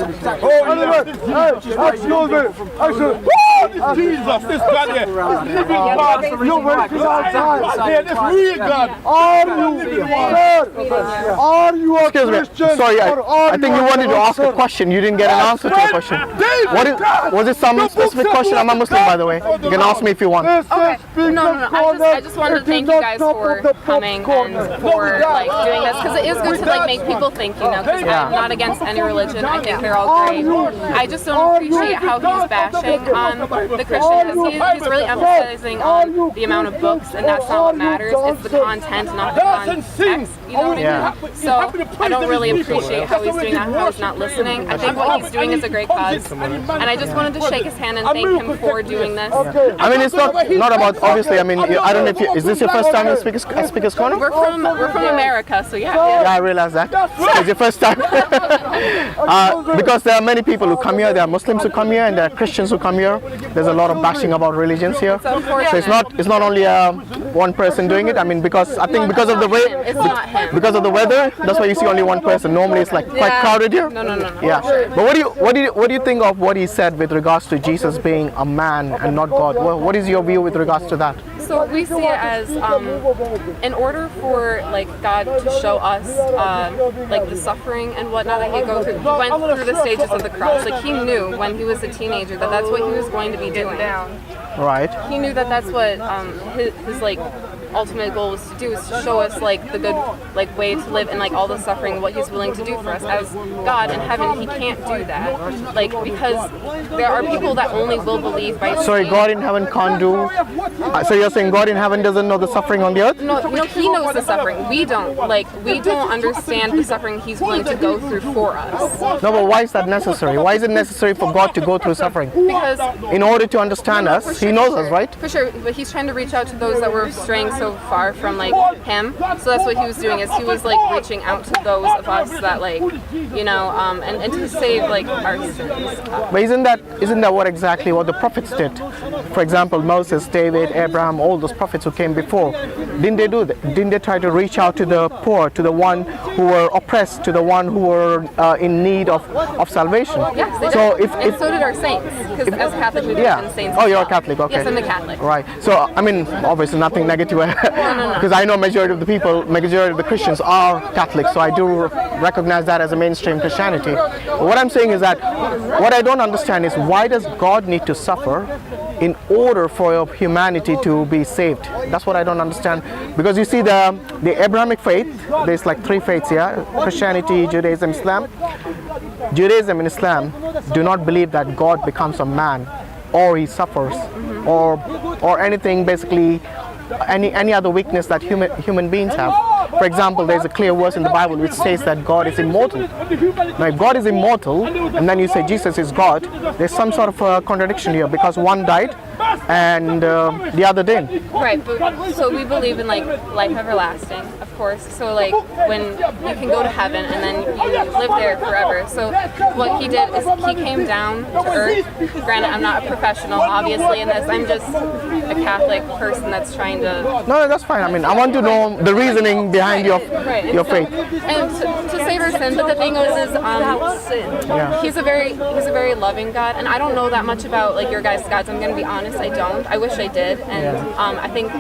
Excuse me. Jesus, this God here. You're working outside. This real God. Are you a Christian? Sorry, I think you wanted to ask a question. You didn't get an answer to your question. Was it some specific question? I'm a Muslim, by the way. You can ask me if you want. Okay. No. I just wanted to thank you guys for coming and for like doing this, because it is good to like make people think, you know, because I'm not against any religion. I think they're all great. I just don't appreciate how he's bashing on the Christians. He's really emphasizing on the amount of books, and that's not what matters. It's the content, not the context. You know what I mean? So I don't really appreciate how he's doing that, how he's not listening. I think what he's doing is a great cause, and I just wanted to shake his hand and thank him for doing this. I mean, it's not about, obviously, I mean, I don't know if is this your first time in Speaker's Corner? We're from America, so yeah. Yeah, I realize that. It's your first time. Because there are many people who come here. There are Muslims who come here, and there are Christians who come here. There's a lot of bashing about religions here. So it's not only one person doing it. I mean, because I think because of the way, because of the weather, that's why you see only one person. Normally it's like quite crowded here. No. Yeah. But what do you think of what he said with regards to Jesus being a man and not God? What is your view with regards to that? So we see it as in order for like God to show us like the suffering and whatnot that he go through. He went through the stages of the cross. Like he knew when he was a teenager that that's what he was going to be doing. Right. He knew that that's what his like ultimate goal was to do, is to show us like the good like way to live and like all the suffering, what he's willing to do for us. As God in heaven, he can't do that, like because there are people that only will believe by Sorry, God in heaven can't do. So you're saying God in heaven doesn't know the suffering on the earth? No, he knows the suffering. We don't. Like we don't understand the suffering he's willing to go through for us. No, but why is that necessary? Why is it necessary for God to go through suffering? Because in order to understand us, he knows us, right? For sure, but he's trying to reach out to those that were straying so far from like him. So that's what he was doing, is he was like reaching out to those of us that like, you know, and to save like our sins. But isn't that what exactly what the prophets did? For example, Moses, David, Abraham, all those prophets who came before, didn't they do that? Didn't they try to reach out to the poor, to the one who were oppressed, to the one who were in need of salvation? Yes, they so did. And so did our saints, because as a Catholic we believe in saints. Oh, you're a Catholic, okay. Yes, I'm a Catholic. Right. So I mean, obviously nothing negative, because I know majority of the Christians are Catholics, so I do recognize that as a mainstream Christianity. But what I'm saying is that what I don't understand is why does God need to suffer in order for humanity to be saved? That's what I don't understand. Because you see the Abrahamic faith, there's like three faiths here: Christianity, Judaism, Islam. Judaism and Islam do not believe that God becomes a man, or he suffers, or anything, basically any other weakness that human beings have. For example, there's a clear verse in the Bible which says that God is immortal. Now, if God is immortal, and then you say Jesus is God, there's some sort of a contradiction here, because one died and the other didn't. Right, but so we believe in like life everlasting, of course. So like when you can go to heaven and then you live there forever. So what he did is he came down to earth. Granted, I'm not a professional, obviously, in this. I'm just a Catholic person that's trying to. No, that's fine. I mean, I want to know the reasoning behind your faith. And to save our sin, but the thing is he's a very loving God, and I don't know that much about like your guys' gods. I'm gonna be honest, I don't. I wish I did, and I think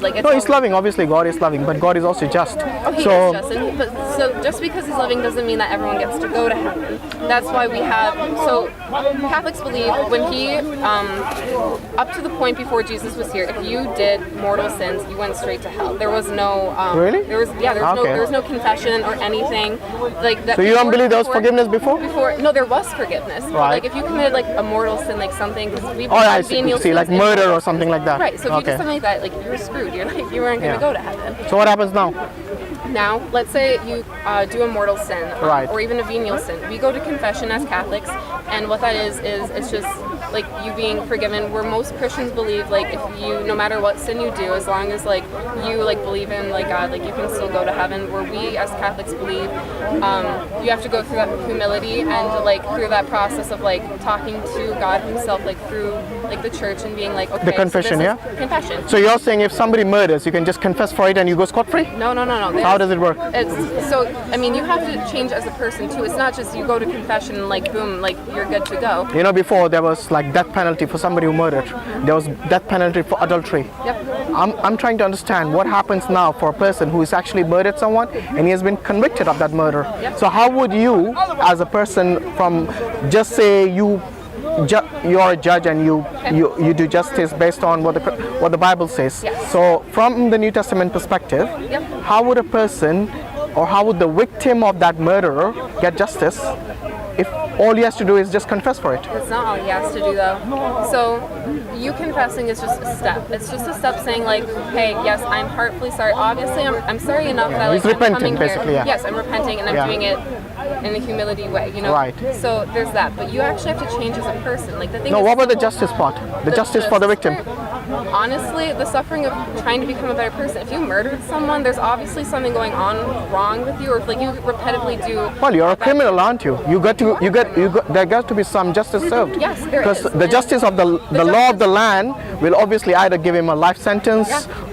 like it's. No, he's loving. Obviously, God is loving, but God is also just. Oh, he is just. So just because he's loving doesn't mean that everyone gets to go to heaven. That's why we have. So Catholics believe when he, up to the point before Jesus was here, if you did mortal sins, you went straight to hell. There was no. Really? There was no confession or anything like that. So you don't believe there was forgiveness before? No, there was forgiveness. Right. Like if you committed like a mortal sin, like something, because we see, like murder or something like that. Right. So if you did something like that, like you were screwed. You weren't going to go to heaven. So what happens now? Now, let's say you do a mortal sin, right, or even a venial sin. We go to confession as Catholics, and what that is it's just like you being forgiven. Where most Christians believe, like if you, no matter what sin you do, as long as like you like believe in like God, like you can still go to heaven. Where we as Catholics believe, you have to go through that humility and like through that process of like talking to God Himself, like through like the church and being like, okay, the confession, so confession. So you're saying if somebody murders, you can just confess for it and you go scot-free? No. How does it work? So, I mean, you have to change as a person too. It's not just you go to confession and like boom, like you're good to go. You know, before there was like death penalty for somebody who murdered. There was death penalty for adultery. Yep. I'm trying to understand what happens now for a person who has actually murdered someone and he has been convicted of that murder. Yep. So how would you, as a person from, just say you're a judge and you do justice based on what the Bible says. Yes. So from the New Testament perspective, Yep. how would a person or how would the victim of that murderer get justice if all he has to do is just confess for it? It's not all he has to do though. So you confessing is just a step. It's just a step saying like, hey, yes, I'm heartfully sorry. Obviously, I'm sorry enough that like He's repenting, I'm coming basically, here. yeah. Yes, I'm repenting and I'm Yeah. doing it in a humility way, you know? Right. So there's that. But you actually have to change as a person. Like the thing No, is what about the simple. justice part? The justice for the victim. Honestly, the suffering of trying to become a better person. If you murdered someone, there's obviously something going on wrong with you, or if like you repetitively do. Well, you're a criminal, aren't you? There got to be some justice served. Yes, there because is. the justice of the law of the land will obviously either give him a life sentence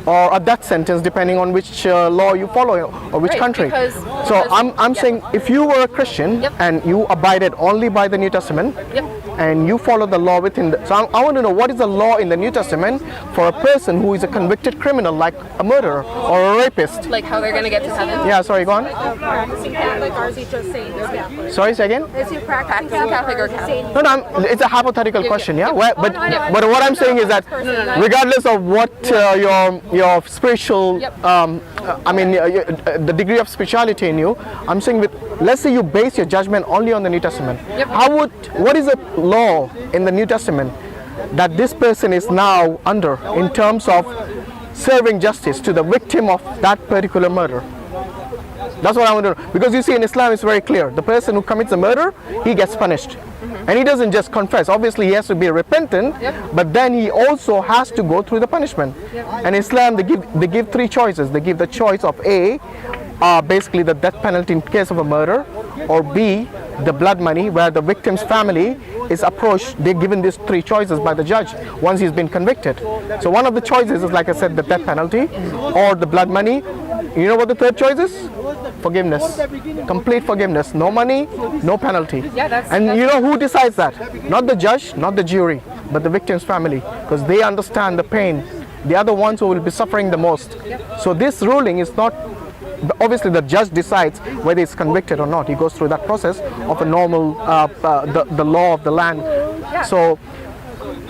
or a death sentence, depending on which law you follow or which Right, country. because So I'm saying if you were a Christian Yep. and you abided only by the New Testament. Yep. And you follow the law within so I want to know what is the law in the New Testament for a person who is a convicted criminal like a murderer or a rapist. Like how they're gonna get to heaven. Yeah, sorry, go on. Practicing Catholic, or is he just saying this Catholic? Sorry, say again. Is he practicing Catholic or or is he Catholic? saying No, it's a hypothetical question, yeah. But Yeah. what I'm saying is that regardless of what your spiritual, Yep. the degree of spirituality in you, I'm saying let's say you base your judgment only on the New Testament. Yep. What is the law in the New Testament that this person is now under in terms of serving justice to the victim of that particular murder? That's what I want to know. Because you see, in Islam, it's very clear. The person who commits a murder, he gets punished. And he doesn't just confess. Obviously, he has to be repentant, but then he also has to go through the punishment. And Islam, they give three choices. They give the choice of A, basically the death penalty in case of a murder, or B, the blood money, where the victim's family is approached. They're given these three choices by the judge once he's been convicted. So one of the choices is, like I said, the death penalty or the blood money. You know what the third choice is? Forgiveness. Complete forgiveness. No money, no penalty. Yeah, and you know who decides that? Not the judge, not the jury, but the victim's family, because they understand the pain. They are the ones who will be suffering the most. So this ruling is not, obviously the judge decides whether he's convicted or not. He goes through that process of a normal, the law of the land. So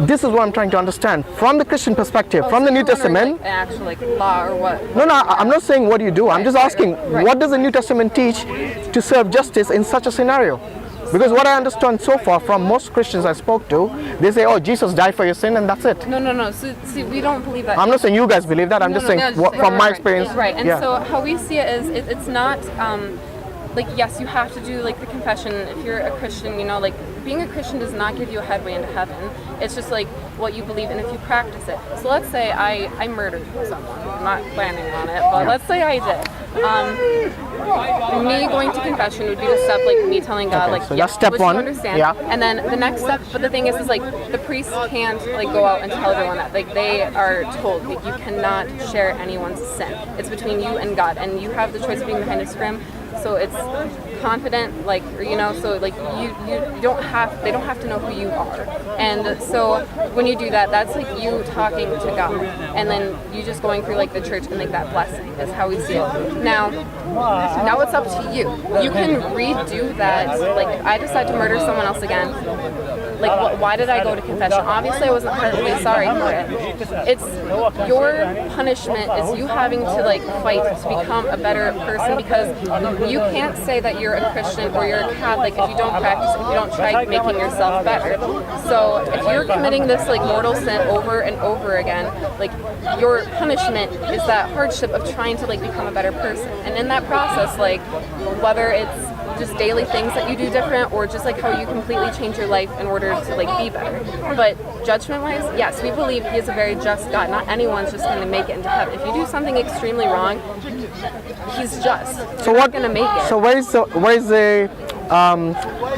this is what I'm trying to understand from the Christian perspective, from the New Testament. Like, an actual like law or what? No, I'm not saying what you do. I'm just asking, what does the New Testament teach to serve justice in such a scenario? Because what I understand so far from most Christians I spoke to, they say, oh, Jesus died for your sin and that's it. No. So, see, we don't believe that. I'm not saying you guys believe that. I'm just saying from my experience. Right. And yeah. so how we see it is, it's not like, yes, you have to do like the confession if you're a Christian. You know, like being a Christian does not give you a headway into heaven. It's just like what you believe in if you practice it. So let's say I murdered someone. I'm not planning on it, but let's say I did. Me going to confession would be the step, like me telling God, like, so yeah, that's step which one. You understand. Yeah. And then the next step, but the thing is like the priest can't like go out and tell everyone that. Like they are told like, you cannot share anyone's sin. It's between you and God, and you have the choice of being behind a scrim. So it's confident, like, you know, so like you don't have, they don't have to know who you are. And so when you do that, that's like you talking to God, and then you just going through like the church and like that blessing is how we see it. Now it's up to you. You can redo that. Like I decide to murder someone else again. Like, why did I go to confession? Obviously, I wasn't heartily sorry for it. It's your punishment is you having to like fight to become a better person, because you can't say that you're a Christian or you're a Catholic if you don't practice, if you don't try making yourself better. So if you're committing this like mortal sin over and over again, like your punishment is that hardship of trying to like become a better person. And in that process, like whether it's just daily things that you do different, or just like how you completely change your life in order to like be better. But judgment wise, yes, we believe he is a very just God. Not anyone's just going to make it into heaven. If you do something extremely wrong, he's just. So You're what? not going to make it. So where is the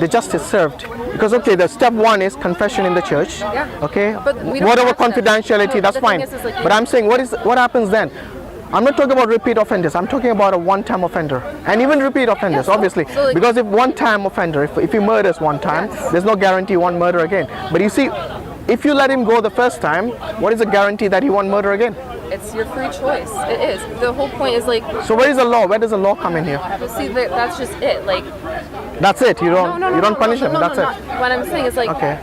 justice served? Because okay, the step one is confession in the church. Yeah. Okay. But we don't Whatever have to. confidentiality, No, that's the thing fine. is like but I'm saying, what happens then? I'm not talking about repeat offenders. I'm talking about a one-time offender, and even repeat offenders, obviously. So, like, because if one-time offender, if he murders one time, there's no guarantee he won't murder again. But you see, if you let him go the first time, what is the guarantee that he won't murder again? It's your free choice. It is. The whole point is like. So where is the law? Where does the law come in here? See, that's just it. Like. That's it. You don't punish him. That's it. What I'm saying is like. Okay.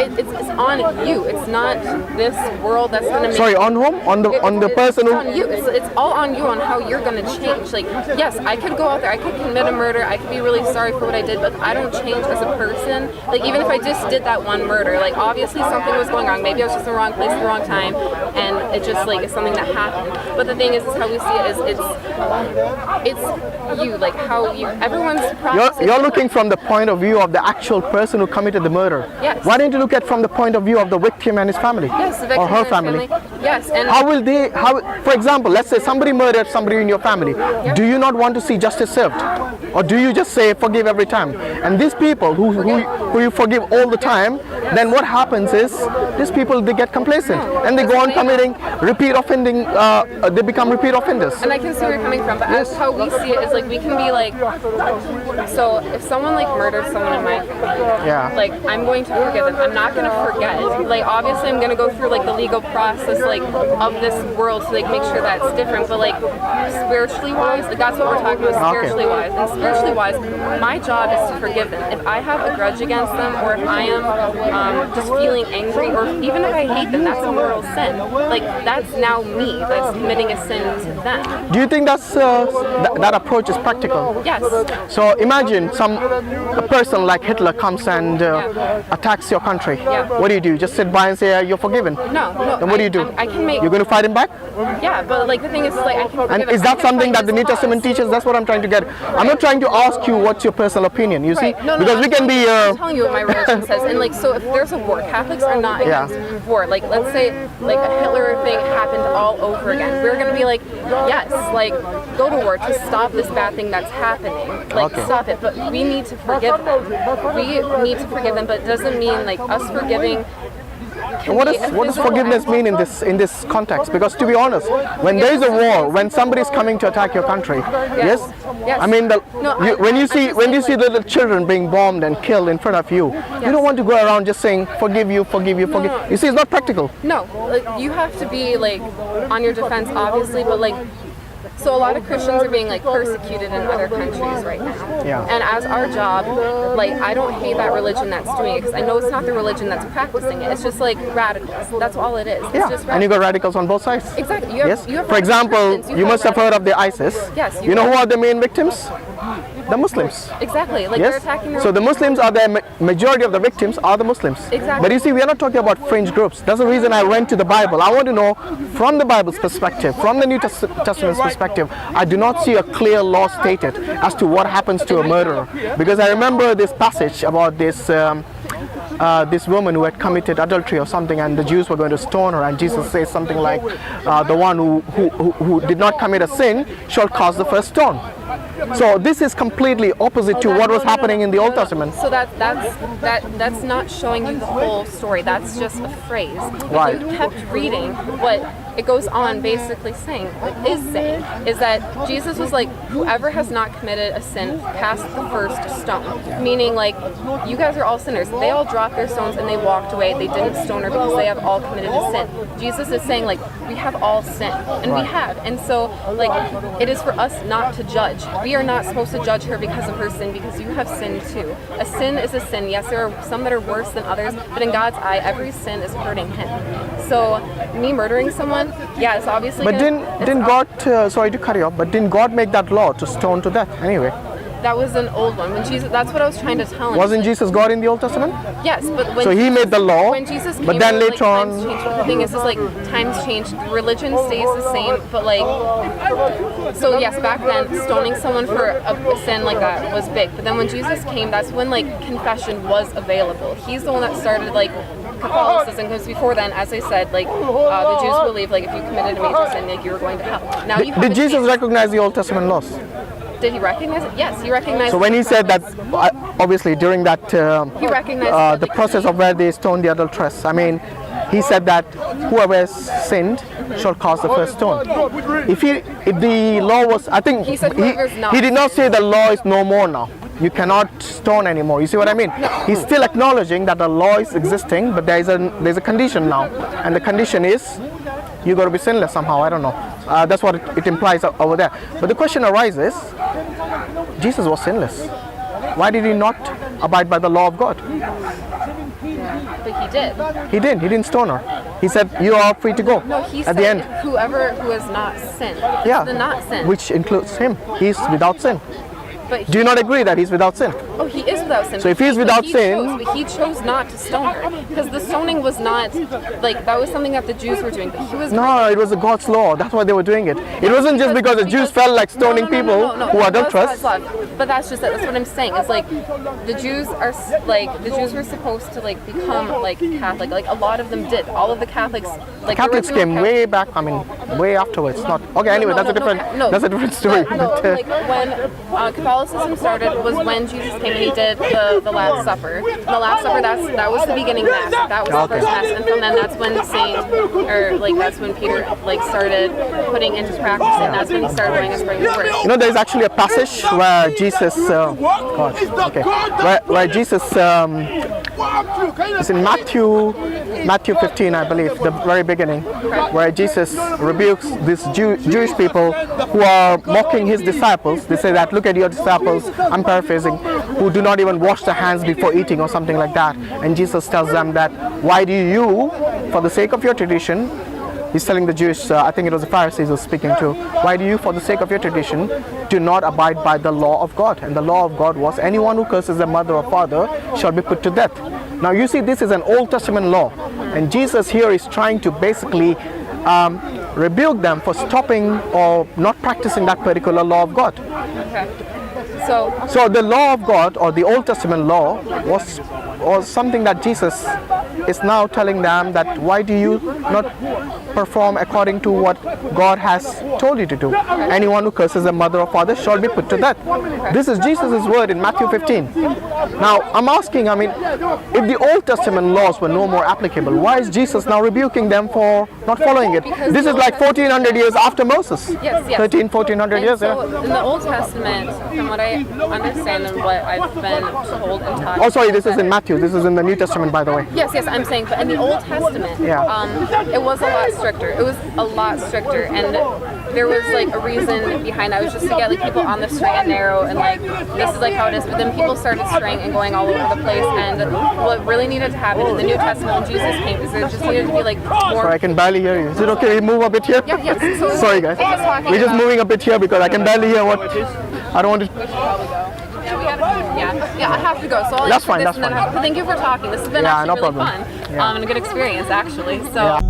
It's on you. It's not this world that's gonna make. Sorry, on whom? On the person who. It's on you. It's all on you on how you're gonna change. Like, yes, I could go out there. I could commit a murder. I could be really sorry for what I did, but I don't change as a person. Like, even if I just did that one murder, like obviously something was going wrong. Maybe I was just in the wrong place at the wrong time, and it just like is something that happened. But the thing is how we see it is it's you. Like how you. Everyone's process. You're looking from the point of view of the actual person who committed the murder. Yes. Why don't you look at from the point of view of the victim and his family? Yes, the victim or her and his family. Yes, and for example, let's say somebody murdered somebody in your family. Yeah. Do you not want to see justice served? Or do you just say forgive every time? And these people who you forgive all the time, then what happens is these people, they get complacent and they go on committing repeat offending, they become repeat offenders. And I can see where you're coming from, but as how we see it is like we can be like, so if someone like murdered someone in my family, yeah, like I'm going to forgive them. I'm not going to forget. Like obviously I'm going to go through like the legal process like of this world to like make sure that's different, but like spiritually wise, like that's what we're talking about, spiritually wise. And spiritually wise, my job is to forgive them. If I have a grudge against them, or if I am just feeling angry, or even if I hate them, that's a mortal sin. Like that's now me that's committing a sin to them. Do you think that's that approach is practical? Yes. So imagine a person like Hitler comes and attacks your country. Yeah. What do? Just sit by and say you're forgiven? No. Then what do? I can make. You're going to fight him back? Yeah, but like the thing is like I can. And is that something that the New Testament teaches? That's what I'm trying to get. I'm not trying to ask you what's your personal opinion. You see, because we can be. I'm telling you what my religion says, and like so, if there's a war, Catholics are not against war. Like let's say like a Hitler thing happened all over again, we're gonna be like, yes, like go to war to stop this bad thing that's happening. Like stop it. But we need to forgive them. We need to forgive them, but it doesn't mean like us forgiving. What does forgiveness mean in this context? Because to be honest, when there is a war, when somebody is coming to attack your country, yes. I mean, when you see the little children being bombed and killed in front of you, you don't want to go around just saying forgive you, forgive you, forgive. You see, it's not practical. No, like you have to be like on your defense, obviously, but like. So a lot of Christians are being like persecuted in other countries right now. Yeah. And as our job, like I don't hate that religion that's doing it because I know it's not the religion that's practicing it. It's just like radicals. That's all it is. It's just radicals. And you got radicals on both sides. Exactly. You have For example, you must have heard of the ISIS. Yes. You know who are the main victims? The Muslims. Exactly. Like they're attacking the. So the Muslims are the majority of the victims are the Muslims. Exactly. But you see, we are not talking about fringe groups. That's the reason I went to the Bible. I want to know from the Bible's perspective, from the New Testament's perspective. I do not see a clear law stated as to what happens to a murderer. Because I remember this passage about this woman who had committed adultery or something, and the Jews were going to stone her, and Jesus says something like, the one who did not commit a sin shall cast the first stone. So this is completely opposite to what was happening in the Old Testament. So that's not showing you the whole story. That's just a phrase. Right. If you kept reading what it goes on basically saying is that Jesus was like, whoever has not committed a sin, cast the first stone. Meaning like, you guys are all sinners. They all dropped their stones and they walked away. They didn't stone her because they have all committed a sin. Jesus is saying like, we have all sinned, and we have. And so like, it is for us not to judge. We are not supposed to judge her because of her sin, because you have sinned too. A sin is a sin. Yes, there are some that are worse than others, but in God's eye, every sin is hurting him. So me murdering someone, yeah, it's obviously. But didn't God? Sorry to cut you off, but didn't God make that law to stone to death anyway? That was an old one. When Jesus, that's what I was trying to tell him. Wasn't Jesus God in the Old Testament? Yes, but when so he made the law. When Jesus came, but then later on, times changed. The thing is like times changed. Religion stays the same, but like, so yes, back then stoning someone for a sin like that was big. But then when Jesus came, that's when like confession was available. He's the one that started like Catholicism, because before then, as I said, like the Jews believed like if you committed a major sin, like you were going to hell. Now did Jesus recognize the Old Testament laws? Did he recognize it? Yes, he recognized. So when he said that, obviously during that he recognized the process of where they stoned the adulteress, I mean, he said that whoever has sinned shall cast the first stone. If the law was, I think He said whoever's not he did not say the law is no more now. You cannot stone anymore. You see what I mean? He's still acknowledging that the law is existing, but there's a condition now, and the condition is you got to be sinless somehow. I don't know. That's what it implies over there. But the question arises: Jesus was sinless. Why did he not abide by the law of God? But he did. He didn't. He didn't stone her. He said, "You are free to go." No, he At said the end, whoever who has not sinned. yeah, The not sin. which includes him. He's without sin. But Do you not agree that he's without sin? Oh, he is without sin. So if he's But without he sin- but he chose not to stone her because the stoning was not like that was something that the Jews were doing. But he was No, it was God's law. That's why they were doing it. It wasn't just because the Jews felt like stoning people who are It was adulterous. God's law. But that's just that's what I'm saying. It's like the Jews are the Jews were supposed to like become like Catholic. Like a lot of them did. All of the Catholics like the Catholics original came Catholic- way back. I mean, way afterwards. Not okay. Anyway, that's a different. That's a different story. No, But, like when Catholicism started was when Jesus came and he did the Last Supper. The Last Supper, that was the beginning mass. That was the Okay. first mass, and from then that's when that's when Peter like started putting into practice, and that's when he started doing his spring work. you know, there's actually a passage where Jesus, where Jesus it's in Matthew 15, I believe, the very beginning, where Jesus rebukes these Jewish people who are mocking his disciples. They say that, look at your disciples, I'm paraphrasing, who do not even wash their hands before eating or something like that. And Jesus tells them that, why do you, for the sake of your tradition, he's telling the Jewish, I think it was the Pharisees he was speaking to, why do you, for the sake of your tradition, do not abide by the law of God? And the law of God was, anyone who curses their mother or father shall be put to death. Now you see, this is an Old Testament law, and Jesus here is trying to basically rebuke them for stopping or not practicing that particular law of God. Okay. So So the law of God, or the Old Testament law, was something that Jesus is now telling them that why do you not perform according to what God has told you to do? Anyone who curses a mother or father shall be put to death. This is Jesus' word in Matthew 15. Now I'm asking, I mean, if the Old Testament laws were no more applicable, why is Jesus now rebuking them for not following it? Because This is like 1400 years after Moses. Yes. 1400 years, so yeah. in the Old Testament, from what I understand and what I've been told and taught. Oh, sorry, this is in Matthew. This is in the New Testament, by the way. Yes, I'm saying, but in the Old Testament, it was a lot stricter. It was a lot stricter, and there was like a reason behind that. It was just to get like people on the straight and narrow, and like this is like how it is. But then people started straying and going all over the place, and what really needed to happen in the New Testament when Jesus came is there just needed to be like more. Sorry, I can barely hear you. Is it okay we move a bit here? Yes. So Sorry guys. We're just moving a bit here because I can barely hear what I don't want to. We should probably go. Yeah, I have to go. So I'll That's answer fine, this that's and then fine. thank you for talking. This has been Yeah, actually no really problem. fun Yeah. and a good experience actually. So. Yeah.